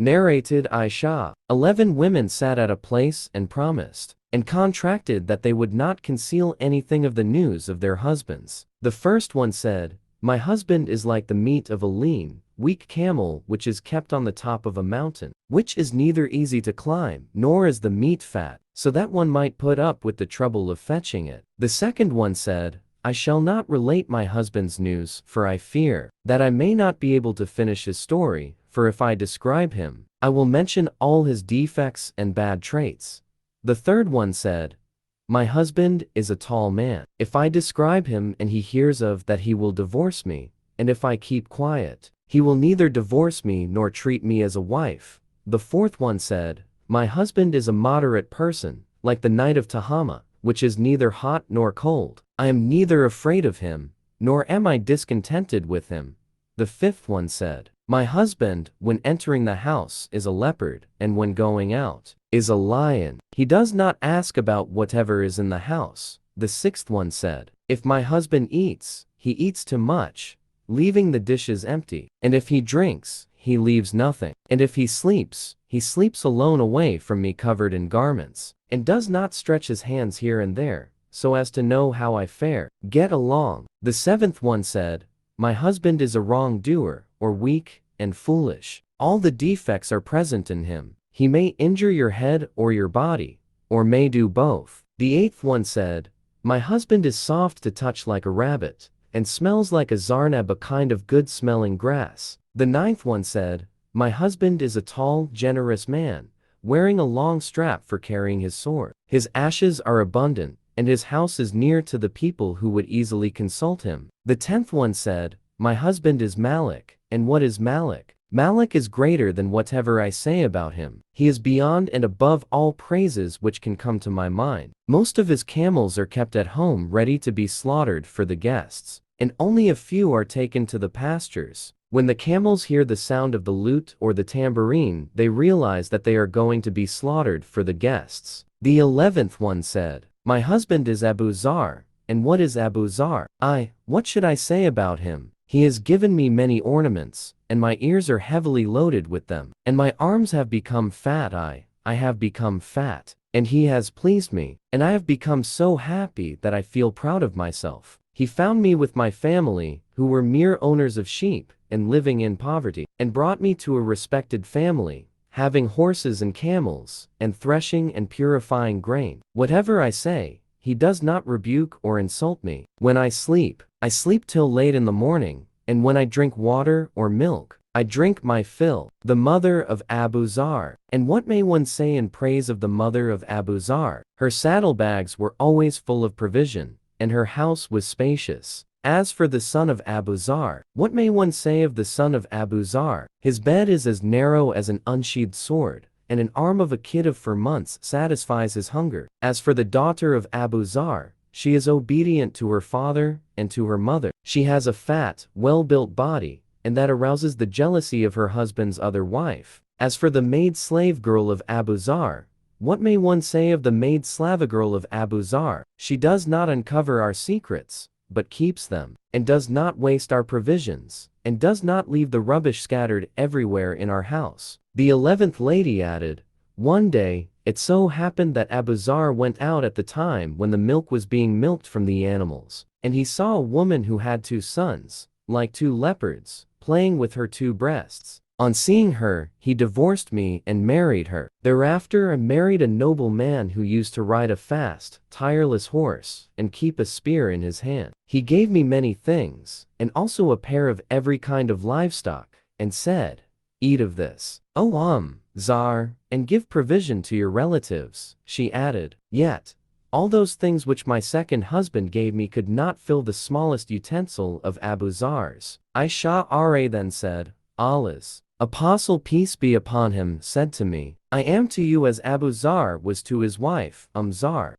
Narrated Aisha. 11 women sat at a place and promised and contracted that they would not conceal anything of the news of their husbands. The first one said, "My husband is like the meat of a lean, weak camel which is kept on the top of a mountain, which is neither easy to climb nor is the meat fat, so that one might put up with the trouble of fetching it." The second one said, "I shall not relate my husband's news, for I fear that I may not be able to finish his story, for if I describe him, I will mention all his defects and bad traits." The third one said, "My husband is a tall man. If I describe him and he hears of that, he will divorce me, and if I keep quiet, he will neither divorce me nor treat me as a wife." The fourth one said, "My husband is a moderate person, like the night of Tihama, which is neither hot nor cold. I am neither afraid of him, nor am I discontented with him." The fifth one said, "My husband, when entering the house, is a leopard, and when going out, is a lion. He does not ask about whatever is in the house." The sixth one said, "If my husband eats, he eats too much, leaving the dishes empty. And if he drinks, he leaves nothing. And if he sleeps alone away from me covered in garments, and does not stretch his hands here and there, so as to know how I fare. Get along." The seventh one said, "My husband is a wrongdoer, or weak and foolish. All the defects are present in him. He may injure your head or your body, or may do both." The eighth one said, "My husband is soft to touch like a rabbit, and smells like a zarnab, a kind of good-smelling grass." The ninth one said, "My husband is a tall, generous man, wearing a long strap for carrying his sword. His ashes are abundant, and his house is near to the people who would easily consult him." The 10th one said, "My husband is Malik." And what is Malik? Malik is greater than whatever I say about him. He is beyond and above all praises which can come to my mind. Most of his camels are kept at home ready to be slaughtered for the guests, and only a few are taken to the pastures. When the camels hear the sound of the lute or the tambourine, they realize that they are going to be slaughtered for the guests. The 11th one said, "My husband is Abu Zar." And what is Abu Zar? What should I say about him? He has given me many ornaments, and my ears are heavily loaded with them, and my arms have become fat. I have become fat, and he has pleased me, and I have become so happy that I feel proud of myself. He found me with my family, who were mere owners of sheep, and living in poverty, and brought me to a respected family, having horses and camels, and threshing and purifying grain. Whatever I say, he does not rebuke or insult me. When I sleep till late in the morning, and when I drink water or milk, I drink my fill." The mother of Abu Zar. And what may one say in praise of the mother of Abu Zar? Her saddlebags were always full of provision, and her house was spacious. As for the son of Abu Zar, what may one say of the son of Abu Zar? His bed is as narrow as an unsheathed sword, and an arm of a kid for months satisfies his hunger. As for the daughter of Abu Zar, she is obedient to her father and to her mother. She has a fat, well-built body, and that arouses the jealousy of her husband's other wife. As for the maid-slave girl of Abu Zar, what may one say of the maid-slave girl of Abu Zar? She does not uncover our secrets, but keeps them, and does not waste our provisions, and does not leave the rubbish scattered everywhere in our house." The 11th lady added, "One day, it so happened that Abu Zar went out at the time when the milk was being milked from the animals, and he saw a woman who had 2 sons, like 2 leopards, playing with her 2 breasts. On seeing her, he divorced me and married her. Thereafter I married a noble man who used to ride a fast, tireless horse, and keep a spear in his hand. He gave me many things, and also a pair of every kind of livestock, and said, 'Eat of this, O Zar, and give provision to your relatives.'" She added, "Yet, all those things which my second husband gave me could not fill the smallest utensil of Abu Zar's." Aisha then said, "Allah's Apostle, peace be upon him, said to me, 'I am to you as Abu Zar was to his wife, Zar.'"